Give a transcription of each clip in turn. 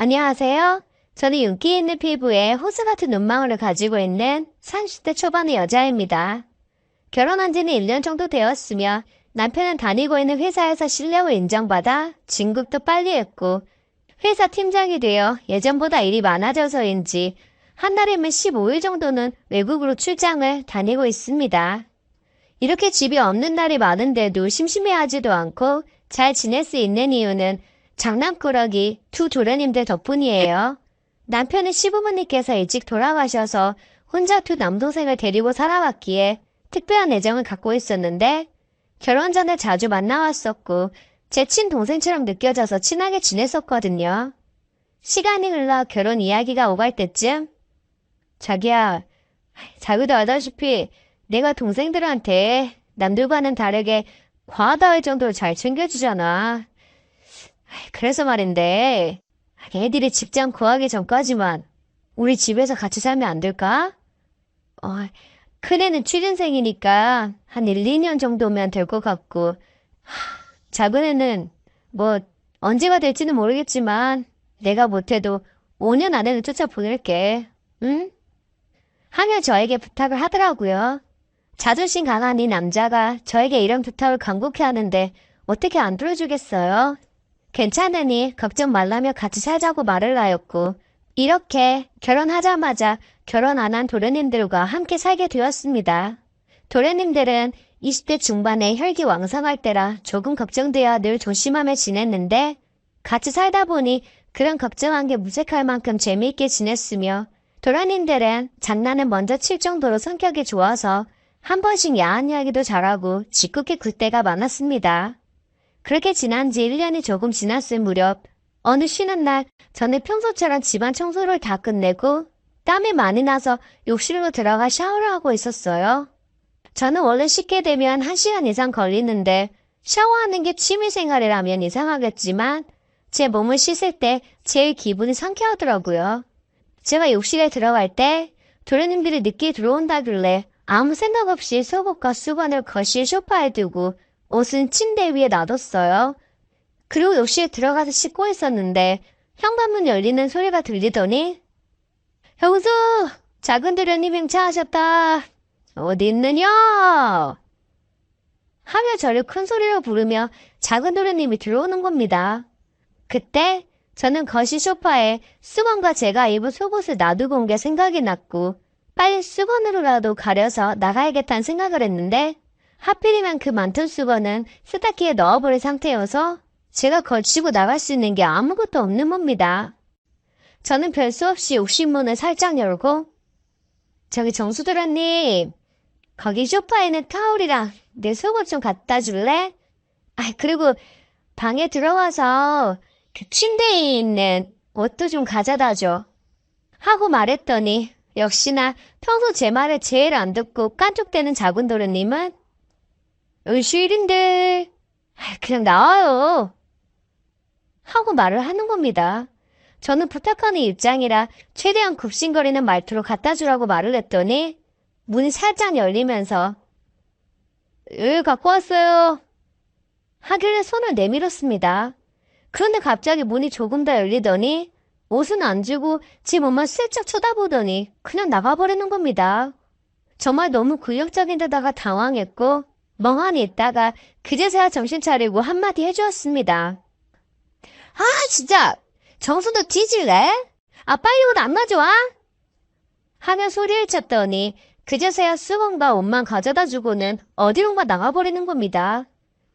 안녕하세요. 저는 윤기 있는 피부에 호수 같은 눈망울을 가지고 있는 30대 초반의 여자입니다. 결혼한 지는 1년 정도 되었으며 남편은 다니고 있는 회사에서 실력을 인정받아 진급도 빨리 했고 회사 팀장이 되어 예전보다 일이 많아져서인지 한 달이면 15일 정도는 외국으로 출장을 다니고 있습니다. 이렇게 집이 없는 날이 많은데도 심심해하지도 않고 잘 지낼 수 있는 이유는 장난꾸러기 두 도련님들 덕분이에요. 남편은 시부모님께서 일찍 돌아가셔서 혼자 두 남동생을 데리고 살아왔기에 특별한 애정을 갖고 있었는데 결혼 전에 자주 만나왔었고 제 친동생처럼 느껴져서 친하게 지냈었거든요. 시간이 흘러 결혼 이야기가 오갈 때쯤 자기야, 자기도 알다시피 내가 동생들한테 남들과는 다르게 과하다 할 정도로 잘 챙겨주잖아. 그래서 말인데 애들이 직장 구하기 전까지만 우리 집에서 같이 살면 안 될까? 큰애는 취준생이니까 한 1, 2년 정도면 될 것 같고 작은 애는 뭐 언제가 될지는 모르겠지만 내가 못해도 5년 안에는 쫓아보낼게. 응? 하며 저에게 부탁을 하더라고요. 자존심 강한 이 남자가 저에게 이런 부탁을 간곡히 하는데 어떻게 안 들어주겠어요? 괜찮으니 걱정 말라며 같이 살자고 말을 하였고 이렇게 결혼하자마자 결혼 안 한 도련님들과 함께 살게 되었습니다. 도련님들은 20대 중반에 혈기왕성할 때라 조금 걱정되어 늘 조심하며 지냈는데 같이 살다 보니 그런 걱정한 게 무색할 만큼 재미있게 지냈으며 도련님들은 장난을 먼저 칠 정도로 성격이 좋아서 한 번씩 야한 이야기도 잘하고 짓궂게 굴 때가 많았습니다. 그렇게 지난 지 1년이 조금 지났을 무렵 어느 쉬는 날 저는 평소처럼 집안 청소를 다 끝내고 땀이 많이 나서 욕실로 들어가 샤워를 하고 있었어요. 저는 원래 씻게 되면 1시간 이상 걸리는데 샤워하는 게 취미생활이라면 이상하겠지만 제 몸을 씻을 때 제일 기분이 상쾌하더라고요. 제가 욕실에 들어갈 때 도련님들이 늦게 들어온다길래 아무 생각 없이 속옷과 수건을 거실 소파에 두고 옷은 침대 위에 놔뒀어요. 그리고 욕실에 들어가서 씻고 있었는데 현관문 열리는 소리가 들리더니 형수! 작은 도련님 행차하셨다. 어디 있느냐? 하며 저를 큰 소리로 부르며 작은 도련님이 들어오는 겁니다. 그때 저는 거실 소파에 수건과 제가 입은 속옷을 놔두고 온 게 생각이 났고 빨리 수건으로라도 가려서 나가야겠다는 생각을 했는데 하필이면 그 많던 수건은 세탁기에 넣어버린 상태여서 제가 걸치고 나갈 수 있는 게 아무것도 없는 겁니다. 저는 별 수 없이 욕실문을 살짝 열고 저기 정수도련님 거기 소파에는 타올이랑 내 속옷 좀 갖다 줄래? 그리고 방에 들어와서 그 침대에 있는 옷도 좀 가져다 줘. 하고 말했더니 역시나 평소 제 말을 제일 안 듣고 깐족대는 작은 도련님은 쉬일인데 그냥 나와요. 하고 말을 하는 겁니다. 저는 부탁하는 입장이라 최대한 굽신거리는 말투로 갖다 주라고 말을 했더니 문이 살짝 열리면서 갖고 왔어요. 하길래 손을 내밀었습니다. 그런데 갑자기 문이 조금 더 열리더니 옷은 안 주고 제 몸만 슬쩍 쳐다보더니 그냥 나가버리는 겁니다. 정말 너무 굴욕적인 데다가 당황했고 멍하니 있다가 그제서야 정신 차리고 한마디 해주었습니다. 진짜 정수도 뒤질래? 빨리 옷 안 가져와? 하며 소리를 쳤더니 그제서야 수건과 옷만 가져다 주고는 어디론가 나가버리는 겁니다.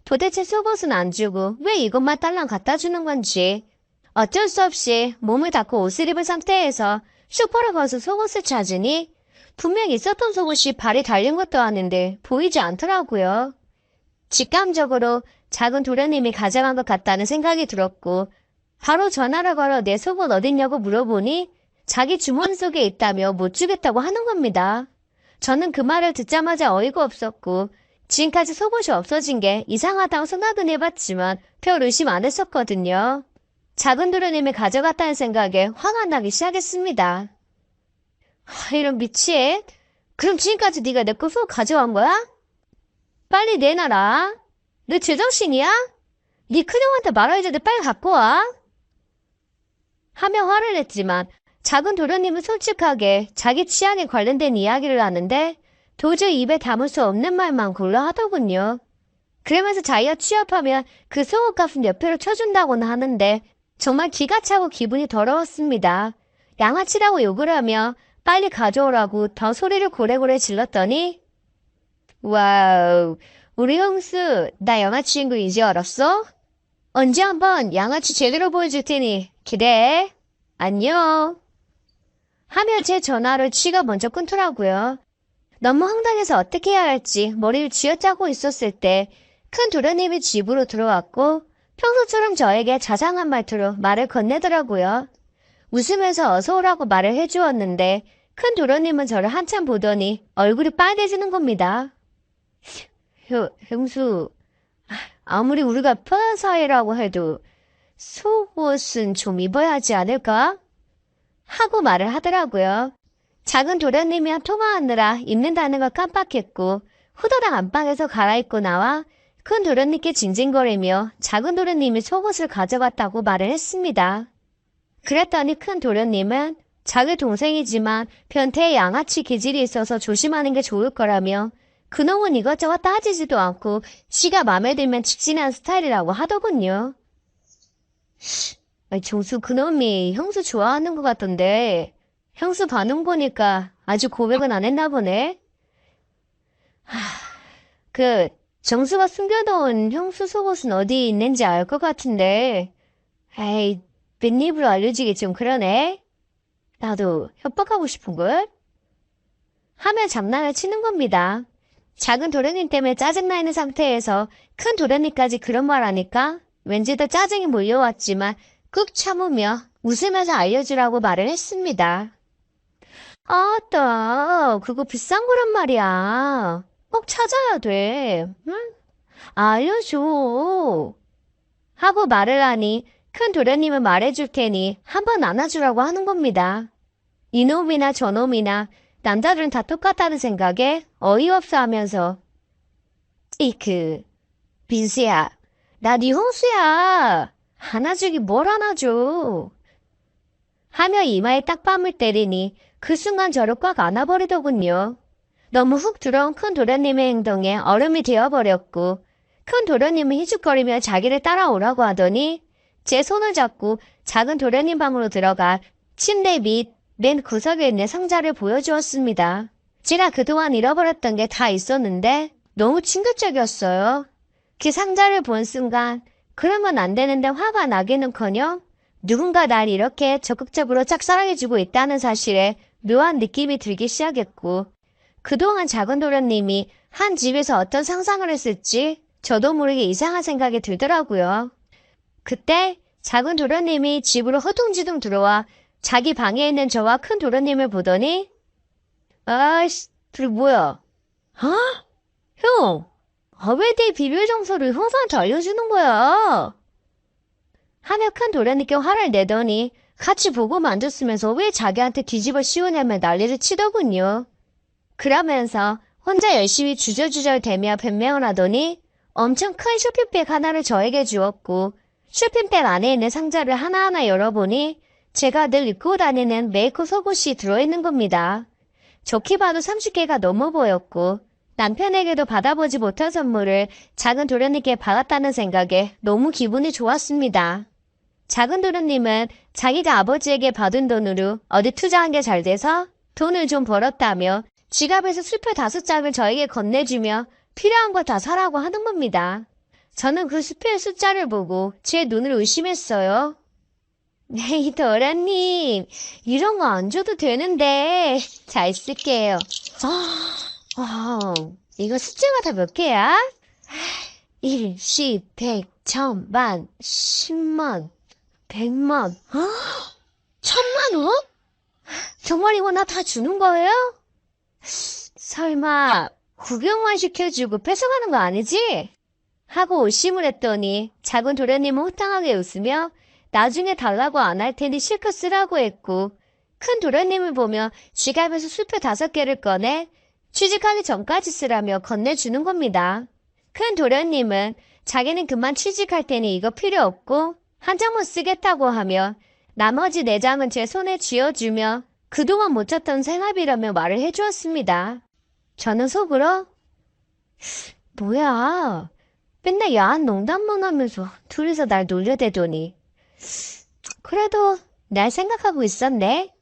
도대체 속옷은 안 주고 왜 이것만 딸랑 갖다 주는 건지 어쩔 수 없이 몸을 닦고 옷을 입은 상태에서 슈퍼로 가서 속옷을 찾으니 분명 있었던 속옷이 발이 달린 것도 아닌데 보이지 않더라고요. 직감적으로 작은 도련님이 가져간 것 같다는 생각이 들었고 바로 전화를 걸어 내 속옷 어딨냐고 물어보니 자기 주머니 속에 있다며 못 주겠다고 하는 겁니다. 저는 그 말을 듣자마자 어이가 없었고 지금까지 속옷이 없어진 게 이상하다고 생각은 해봤지만 별 의심 안 했었거든요. 작은 도련님이 가져갔다는 생각에 화가 나기 시작했습니다. 이런 미친. 그럼 지금까지 네가 내 거 속옷 가져간 거야? 빨리 내놔라. 너 제정신이야? 네 큰형한테 말하기 전에 빨리 갖고 와. 하며 화를 냈지만 작은 도련님은 솔직하게 자기 취향에 관련된 이야기를 하는데 도저히 입에 담을 수 없는 말만 골라 하더군요. 그러면서 자기가 취업하면 그 속옷값은 몇 표를 쳐준다고는 하는데 정말 기가 차고 기분이 더러웠습니다. 양아치라고 욕을 하며 빨리 가져오라고 더 소리를 고래고래 질렀더니 와우, 우리 형수 나 양아치인 거 이제 알았어? 언제 한번 양아치 제대로 보여줄 테니 기대해. 안녕. 하며 제 전화를 지가 먼저 끊더라고요. 너무 황당해서 어떻게 해야 할지 머리를 쥐어짜고 있었을 때 큰 도련님이 집으로 들어왔고 평소처럼 저에게 자상한 말투로 말을 건네더라고요. 웃으면서 어서 오라고 말을 해주었는데 큰 도련님은 저를 한참 보더니 얼굴이 빨개지는 겁니다. 형수, 아무리 우리가 편한 사이라고 해도 속옷은 좀 입어야 하지 않을까? 하고 말을 하더라고요. 작은 도련님이랑 통화하느라 입는다는 걸 깜빡했고 후다닥 안방에서 갈아입고 나와 큰 도련님께 징징거리며 작은 도련님이 속옷을 가져갔다고 말을 했습니다. 그랬더니 큰 도련님은 자기 동생이지만 변태의 양아치 기질이 있어서 조심하는 게 좋을 거라며 그놈은 이것저것 따지지도 않고 지가 맘에 들면 직진하는 스타일이라고 하더군요. 정수 그놈이 형수 좋아하는 것 같던데 형수 반응 보니까 아주 고백은 안 했나 보네. 정수가 숨겨놓은 형수 속옷은 어디 있는지 알 것 같은데 에이 빈입으로 알려주기 좀 그러네. 나도 협박하고 싶은걸? 하며 장난을 치는 겁니다. 작은 도련님 때문에 짜증나 있는 상태에서 큰 도련님까지 그런 말 하니까 왠지 더 짜증이 몰려왔지만 꾹 참으며 웃으면서 알려주라고 말을 했습니다. 아따, 그거 비싼 거란 말이야. 꼭 찾아야 돼. 응? 알려줘. 하고 말을 하니 큰 도련님은 말해줄 테니 한번 안아주라고 하는 겁니다. 이놈이나 저놈이나 남자들은 다 똑같다는 생각에 어이없어 하면서 빈수야, 나 네 홍수야. 안아주기 뭘 안아줘. 하며 이마에 딱밤을 때리니 그 순간 저를 꽉 안아버리더군요. 너무 훅 들어온 큰 도련님의 행동에 얼음이 되어버렸고 큰 도련님은 희죽거리며 자기를 따라오라고 하더니 제 손을 잡고 작은 도련님 방으로 들어가 침대 밑 맨 구석에 있는 상자를 보여주었습니다. 제가 그동안 잃어버렸던 게 다 있었는데 너무 충격적이었어요. 그 상자를 본 순간 그러면 안 되는데 화가 나기는커녕 누군가 날 이렇게 적극적으로 짝사랑해주고 있다는 사실에 묘한 느낌이 들기 시작했고 그동안 작은 도련님이 한 집에서 어떤 상상을 했을지 저도 모르게 이상한 생각이 들더라고요. 그때 작은 도련님이 집으로 허둥지둥 들어와 자기 방에 있는 저와 큰 도련님을 보더니 아이씨, 둘이 뭐야? 형, 왜 내 비밀 정서를 형사한테 알려주는 거야? 하며 큰 도련님께 화를 내더니 같이 보고 만졌으면서 왜 자기한테 뒤집어 씌우냐며 난리를 치더군요. 그러면서 혼자 열심히 주저주저 대며 변명을 하더니 엄청 큰 쇼핑백 하나를 저에게 주었고 쇼핑백 안에 있는 상자를 하나하나 열어보니 제가 늘 입고 다니는 메이크업 속옷이 들어있는 겁니다. 좋게 봐도 30개가 넘어 보였고 남편에게도 받아보지 못한 선물을 작은 도련님께 받았다는 생각에 너무 기분이 좋았습니다. 작은 도련님은 자기가 아버지에게 받은 돈으로 어디 투자한 게 잘 돼서 돈을 좀 벌었다며 지갑에서 수표 5장을 저에게 건네주며 필요한 거 다 사라고 하는 겁니다. 저는 그 수표의 숫자를 보고 제 눈을 의심했어요. 에이 도련님, 이런 거 안 줘도 되는데. 잘 쓸게요. 이거 숫자가 다 몇 개야? 1, 10, 100, 1000, 만, 10만, 100만. 1000만 원? 정말 이거 나 다 주는 거예요? 설마 구경만 시켜주고 뺏어가는 거 아니지? 하고 의심을 했더니 작은 도련님은 호탕하게 웃으며 나중에 달라고 안 할 테니 실컷 쓰라고 했고 큰 도련님을 보며 지갑에서 수표 5개를 꺼내 취직하기 전까지 쓰라며 건네주는 겁니다. 큰 도련님은 자기는 그만 취직할 테니 이거 필요 없고 한 장만 쓰겠다고 하며 나머지 4장은 제 손에 쥐어주며 그동안 못 쳤던 생활비라며 말을 해주었습니다. 저는 속으로 뭐야, 맨날 야한 농담만 하면서 둘이서 날 놀려대더니 그래도 날 생각하고 있었네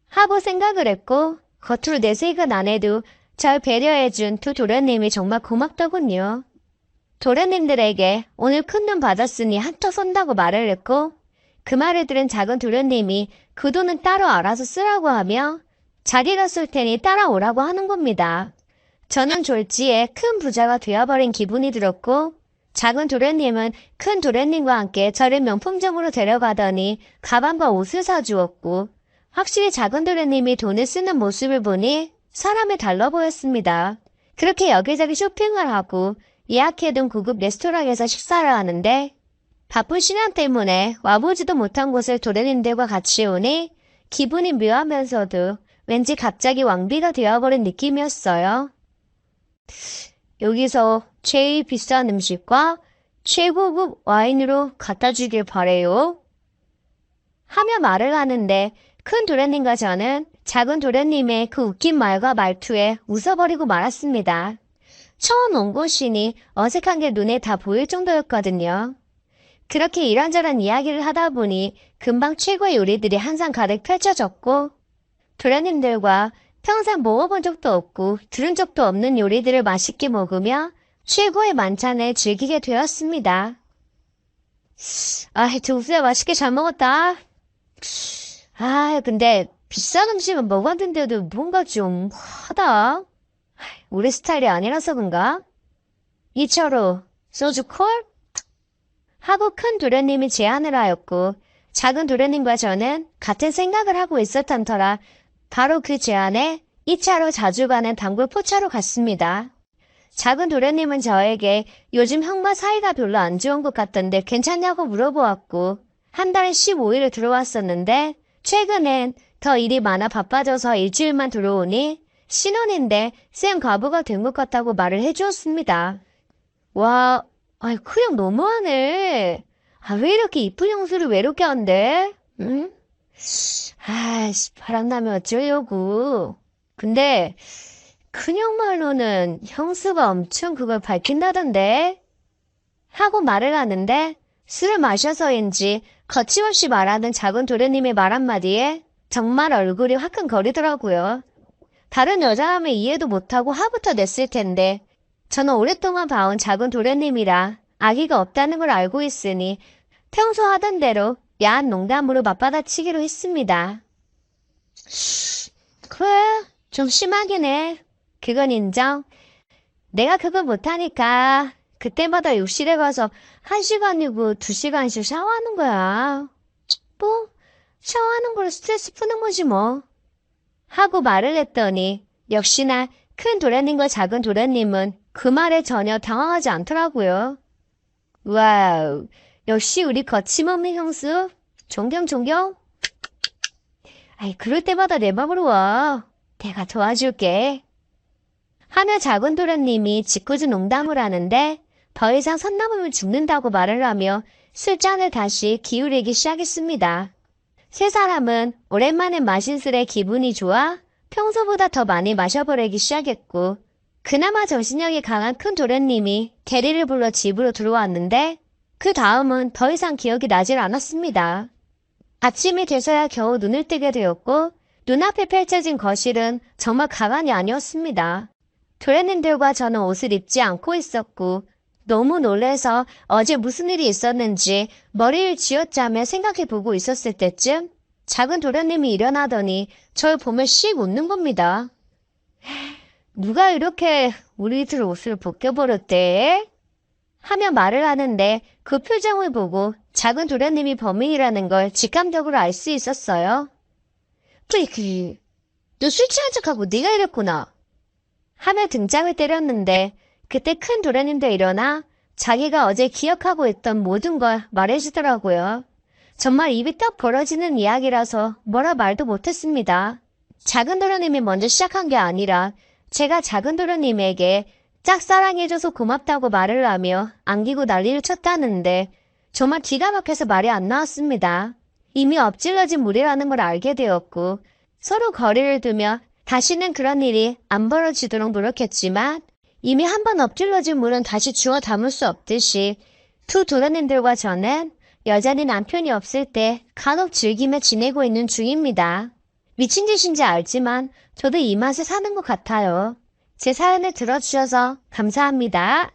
하고 생각을 했고 겉으로 내색은 안 해도 절 배려해준 두 도련님이 정말 고맙더군요. 도련님들에게 오늘 큰돈 받았으니 한턱 쏜다고 말을 했고 그 말을 들은 작은 도련님이 그 돈은 따로 알아서 쓰라고 하며 자기가 쏠 테니 따라오라고 하는 겁니다. 저는 졸지에 큰 부자가 되어버린 기분이 들었고 작은 도련님은 큰 도련님과 함께 저를 명품점으로 데려가더니 가방과 옷을 사주었고 확실히 작은 도련님이 돈을 쓰는 모습을 보니 사람이 달라 보였습니다. 그렇게 여기저기 쇼핑을 하고 예약해둔 고급 레스토랑에서 식사를 하는데 바쁜 시간 때문에 와보지도 못한 곳을 도련님들과 같이 오니 기분이 묘하면서도 왠지 갑자기 왕비가 되어버린 느낌이었어요. 여기서 제일 비싼 음식과 최고급 와인으로 갖다 주길 바래요. 하며 말을 하는데 큰 도련님과 저는 작은 도련님의 그 웃긴 말과 말투에 웃어버리고 말았습니다. 처음 온 곳이니 어색한 게 눈에 다 보일 정도였거든요. 그렇게 이런저런 이야기를 하다 보니 금방 최고의 요리들이 항상 가득 펼쳐졌고 도련님들과 평생 먹어본 적도 없고 들은 적도 없는 요리들을 맛있게 먹으며 최고의 만찬을 즐기게 되었습니다. 정수야 맛있게 잘 먹었다. 근데 비싼 음식은 먹었는데도 뭔가 좀 하다. 우리 스타일이 아니라서 그런가? 2차로 소주 콜? 하고 큰 도련님이 제안을 하였고 작은 도련님과 저는 같은 생각을 하고 있었던 터라 바로 그 제안에 2차로 자주 가는 단골 포차로 갔습니다. 작은 도련님은 저에게 요즘 형과 사이가 별로 안 좋은 것 같던데 괜찮냐고 물어보았고 한 달에 15일을 들어왔었는데 최근엔 더 일이 많아 바빠져서 일주일만 들어오니 신혼인데 쌤 과부가 된 것 같다고 말을 해주었습니다. 와, 그냥 너무하네. 왜 이렇게 이쁜 형수를 외롭게 한대? 응? 바람나면 어쩌려고. 근데 그냥 말로는 형수가 엄청 그걸 밝힌다던데? 하고 말을 하는데 술을 마셔서인지 거침없이 말하는 작은 도련님의 말 한마디에 정말 얼굴이 화끈거리더라고요. 다른 여자라면 이해도 못하고 화부터 냈을 텐데 저는 오랫동안 봐온 작은 도련님이라 아기가 없다는 걸 알고 있으니 평소 하던 대로 야한 농담으로 맞받아치기로 했습니다. 그래, 좀 심하긴 해. 그건 인정. 내가 그걸 못하니까 그때마다 욕실에 가서 1시간이고 2시간씩 샤워하는 거야. 뭐 샤워하는 걸로 스트레스 푸는 거지 뭐. 하고 말을 했더니 역시나 큰 도련님과 작은 도련님은 그 말에 전혀 당황하지 않더라고요. 와우, 역시 우리 거침없는 형수. 존경. 그럴 때마다 내 맘으로 와. 내가 도와줄게. 하며 작은 도련님이 짓궂은 농담을 하는데 더 이상 선 넘으면 죽는다고 말을 하며 술잔을 다시 기울이기 시작했습니다. 세 사람은 오랜만에 마신 술에 기분이 좋아 평소보다 더 많이 마셔버리기 시작했고 그나마 정신력이 강한 큰 도련님이 대리를 불러 집으로 들어왔는데 그 다음은 더 이상 기억이 나질 않았습니다. 아침이 돼서야 겨우 눈을 뜨게 되었고 눈앞에 펼쳐진 거실은 정말 가만이 아니었습니다. 도련님들과 저는 옷을 입지 않고 있었고 너무 놀라서 어제 무슨 일이 있었는지 머리를 쥐어짜며 생각해보고 있었을 때쯤 작은 도련님이 일어나더니 절 보며 씩 웃는 겁니다. 누가 이렇게 우리들 옷을 벗겨버렸대? 하며 말을 하는데 그 표정을 보고 작은 도련님이 범인이라는 걸 직감적으로 알 수 있었어요. 프리크, 너 술 취한 척하고 네가 이랬구나. 하며 등장을 때렸는데 그때 큰 도련님도 일어나 자기가 어제 기억하고 있던 모든 걸 말해주더라고요. 정말 입이 딱 벌어지는 이야기라서 뭐라 말도 못했습니다. 작은 도련님이 먼저 시작한 게 아니라 제가 작은 도련님에게 짝사랑해줘서 고맙다고 말을 하며 안기고 난리를 쳤다는데 정말 기가 막혀서 말이 안 나왔습니다. 이미 엎질러진 물이라는 걸 알게 되었고 서로 거리를 두며 다시는 그런 일이 안 벌어지도록 노력했지만 이미 한 번 엎질러진 물은 다시 주워 담을 수 없듯이 두 도련님들과 저는 여전히 남편이 없을 때 간혹 즐기며 지내고 있는 중입니다. 미친 짓인지 알지만 저도 이 맛에 사는 것 같아요. 제 사연을 들어주셔서 감사합니다.